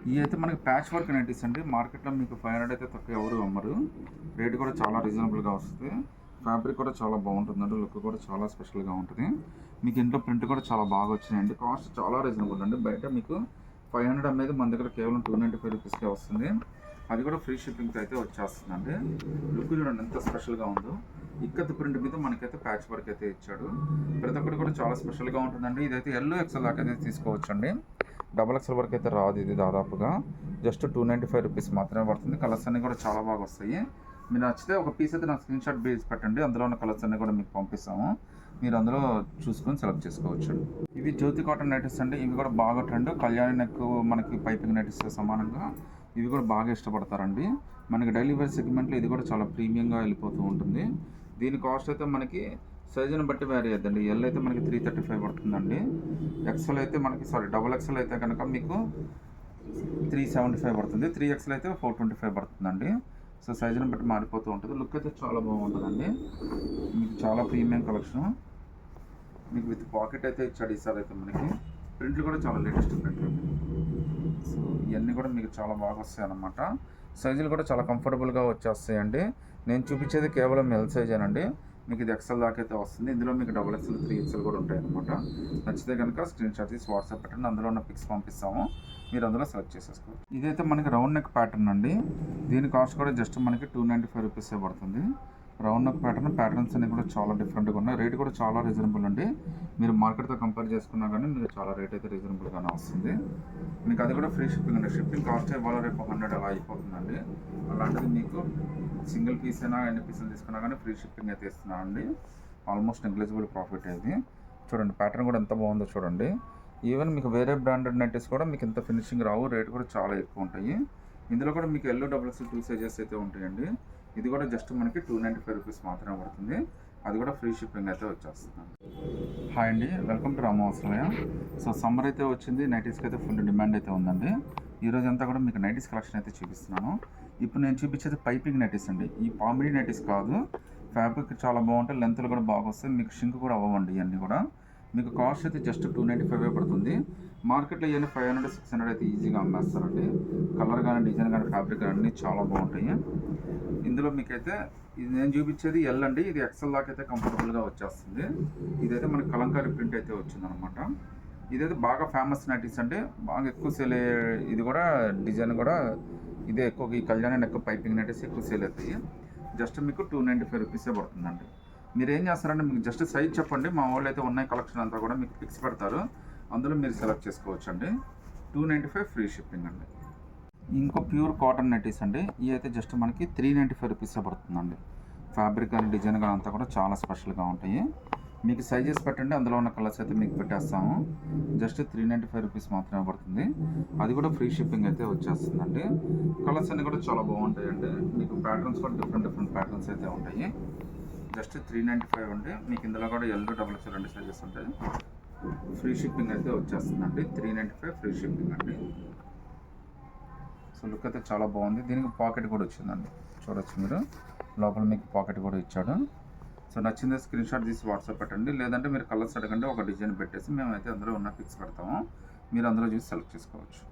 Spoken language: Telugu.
ఇవి అయితే మనకి ప్యాచ్ వర్క్ నైటీస్ అండి. మార్కెట్లో మీకు 500 అయితే తక్కువ ఎవరు అమ్మరు. రేట్ కూడా చాలా రీజనబుల్గా వస్తుంది. ఫ్యాబ్రిక్ కూడా చాలా బాగుంటుందండి. లుక్ కూడా చాలా స్పెషల్గా ఉంటుంది. మీకు ఇంట్లో ప్రింట్ కూడా చాలా బాగా వచ్చినాయండి. కాస్ట్ చాలా రీజనబుల్ అండి. బయట మీకు 500 అమ్మేది మన దగ్గర కేవలం 295 రూపీస్కే వస్తుంది. అది కూడా ఫ్రీ షిప్పింగ్తో అయితే వచ్చేస్తుందండి. లుక్ చూడండి ఎంత స్పెషల్గా ఉందో. ఇక్కత్ ప్రింట్ మీద మనకైతే ప్యాచ్ వర్క్ అయితే ఇచ్చాడు. ప్రతి ఒక్కటి కూడా చాలా స్పెషల్గా ఉంటుందండి. ఇదైతే ఎల్లో ఎక్సెల్ దాకా అయితే తీసుకోవచ్చండి. డబల్ ఎక్సెల్ వరకు అయితే రాదు ఇది దాదాపుగా. జస్ట్ 295 రూపీస్ మాత్రమే పడుతుంది. కలర్స్ అన్నీ కూడా చాలా బాగా వస్తాయి. మీరు నచ్చితే ఒక పీస్ అయితే నాకు స్క్రీన్ షాట్ బేస్ పెట్టండి. అందులో ఉన్న కలర్స్ అన్నీ కూడా మీకు పంపిస్తాము. మీరు అందులో చూసుకొని సెలెక్ట్ చేసుకోవచ్చు. ఇవి జ్యోతి కాటన్ నైటీస్ అండి. ఇవి కూడా బాగా ట్రెండ్. కళ్యాణి నెక్ మనకి పైపింగ్ నైటీస్ సమానంగా ఇవి కూడా బాగా ఇష్టపడతారండి. మనకి డైలీ వేర్ సెగ్మెంట్లో ఇది కూడా చాలా ప్రీమియంగా వెళ్ళిపోతూ ఉంటుంది. దీని కాస్ట్ అయితే మనకి సైజుని బట్టి వేరీ అవుతుందండి. ఎల్ అయితే మనకి 335 పడుతుందండి. ఎక్సెల్ అయితే మనకి డబల్ ఎక్సెల్ అయితే కనుక మీకు 375 పడుతుంది. 3XL అయితే 425 పడుతుందండి. సో సైజుని బట్టి మారిపోతూ ఉంటుంది. లుక్ అయితే చాలా బాగుంటుందండి. మీకు చాలా ప్రీమియం కలెక్షన్. మీకు విత్ పాకెట్ అయితే ఇచ్చాడు ఈసారి అయితే మనకి. ప్రింట్లు కూడా చాలా లేటెస్ట్ ప్రింట్లు అండి. సో ఇవన్నీ కూడా మీకు చాలా బాగా వస్తాయి అన్నమాట. సైజులు కూడా చాలా కంఫర్టబుల్గా వచ్చేస్తాయండి. నేను చూపించేది కేవలం ఎల్ సైజేనండి. మీకు ఇది ఎక్సెల్ దాకా అయితే వస్తుంది. ఇందులో మీకు డబుల్ ఎక్సెల్ 3XL కూడా ఉంటాయి అన్నమాట. నచ్చితే కనుక స్క్రీన్ షాట్ తీసి వాట్సాప్ పెట్టండి. అందులో ఉన్న పిక్స్ పంపిస్తాము. మీరు అందులో సెలెక్ట్ చేసేసుకోవచ్చు. ఇదైతే మనకి రౌండ్ నెక్ ప్యాటర్న్ అండి. దీని కాస్ట్ కూడా జస్ట్ మనకి 295 రూపీసే పడుతుంది. రౌండ్ నెక్ ప్యాటర్న్స్ అన్ని కూడా చాలా డిఫరెంట్గా ఉన్నాయి. రేట్ కూడా చాలా రీజనబుల్ అండి. మీరు మార్కెట్తో కంపేర్ చేసుకున్నా కానీ మీకు చాలా రేట్ అయితే రీజనబుల్గానే వస్తుంది. మీకు అది కూడా ఫ్రీ షిప్పింగ్ అండి. షిప్పింగ్ కాస్ట్ ఇవాళ రేపు 100 అలా అయిపోతుందండి. అలాంటిది మీకు సింగిల్ పీస్ అయినా ఎన్ని పీసులు తీసుకున్నా కానీ ఫ్రీ షిప్పింగ్ అయితే ఇస్తున్నాను అండి. ఆల్మోస్ట్ నెగ్లిజిబుల్ ప్రాఫిట్ ఇది. చూడండి ప్యాటర్న్ కూడా ఎంత బాగుందో చూడండి. ఈవెన్ మీకు వేరే బ్రాండెడ్ నైటీస్ కూడా మీకు ఇంత ఫినిషింగ్ రావు. రేట్ కూడా చాలా ఎక్కువ ఉంటాయి. ఇందులో కూడా మీకు ఎల్లో డబుల్ ఎక్సెల్ 2 సైజెస్ అయితే ఉంటాయండి. ఇది కూడా జస్ట్ మనకి 295 రూపీస్ మాత్రమే పడుతుంది. అది కూడా ఫ్రీ షిప్పింగ్ అయితే వచ్చేస్తుంది. హాయ్ అండి, వెల్కమ్ టు రామవసరయ్య. సో సమ్మర్ అయితే వచ్చింది. నైటీస్కి అయితే ఫుల్ డిమాండ్ అయితే ఉందండి. ఈరోజు అంతా కూడా మీకు నైటీస్ కలెక్షన్ అయితే చూపిస్తున్నాను. ఇప్పుడు నేను చూపించేది పైపింగ్ నైటీస్ అండి. ఈ పామిడీ నైటీస్ కాదు. ఫ్యాబ్రిక్ చాలా బాగుంటాయి. లెంత్లు కూడా బాగా వస్తాయి. మీకు షింక్ కూడా అవ్వండి. ఇవన్నీ కూడా మీకు కాస్ట్ అయితే జస్ట్ 295 పడుతుంది. మార్కెట్లో ఇవన్నీ 500, 600 అయితే ఈజీగా అమ్మేస్తారండి. కలర్ కానీ డిజైన్ కానీ ఫ్యాబ్రిక్ అన్నీ చాలా బాగుంటాయి. ఇందులో మీకైతే ఇది నేను చూపించేది ఎల్ అండి. ఇది ఎక్సెల్ దాకా అయితే కంఫర్టబుల్గా వచ్చేస్తుంది. ఇదైతే మనకి కలంకారీ ప్రింట్ అయితే వచ్చిందనమాట. ఇదైతే బాగా ఫేమస్ నైటీస్ అంటే బాగా ఎక్కువ సేల్ ఇది కూడా డిజైన్ కూడా ఇదే ఎక్కువ. ఈ కళ్యాణి నెక్ పైపింగ్ నైటీస్ ఎక్కువ సేల్ అవుతాయి. జస్ట్ మీకు 295 రూపీసే పడుతుందండి. మీరు ఏం చేస్తారంటే మీకు జస్ట్ సైజ్ చెప్పండి. మా వాళ్ళు అయితే ఉన్నాయి కలెక్షన్ అంతా కూడా మీకు పిక్స్ పెడతారు. అందులో మీరు సెలెక్ట్ చేసుకోవచ్చు అండి. 295 ఫ్రీ షిప్పింగ్ అండి. ఇంకో ప్యూర్ కాటన్ నైటీస్ అండి. ఇవి అయితే జస్ట్ మనకి 395 రూపీసే పడుతుందండి. ఫ్యాబ్రిక్ కానీ డిజైన్ కానీ అంతా కూడా చాలా స్పెషల్గా ఉంటాయి. మీకు సైజెస్ పెట్టండి. అందులో ఉన్న కలర్స్ అయితే మీకు పెట్టేస్తాము. జస్ట్ 395 రూపీస్ మాత్రమే పడుతుంది. అది కూడా ఫ్రీ షిప్పింగ్ అయితే వచ్చేస్తుందండి. కలర్స్ అన్నీ కూడా చాలా బాగుంటాయండి. మీకు ప్యాటర్న్స్ కూడా డిఫరెంట్ ప్యాటర్న్స్ అయితే ఉంటాయి. జస్ట్ 395 అండి. మీకు ఇందులో కూడా ఎల్ డబుల్ ఎక్సెల్ 2 సైజెస్ ఉంటాయి. ఫ్రీ షిప్పింగ్ అయితే వచ్చేస్తుందండి. 395 ఫ్రీ షిప్పింగ్ అండి. సో లుక్ అయితే చాలా బాగుంది. దీనికి పాకెట్ కూడా వచ్చిందండి. చూడొచ్చు మీరు. లోపల మీకు పాకెట్ కూడా ఇచ్చాడు. సో నచ్చిందే స్క్రీన్ షాట్ తీసి వాట్సాప్ పెట్టండి. లేదంటే మీరు కలర్స్ అడగండి. ఒక డిజైన్ పెట్టేసి మేమైతే అందులో ఉన్న పిక్స్ పెడతాము. మీరు అందులో చూసి సెలెక్ట్ చేసుకోవచ్చు.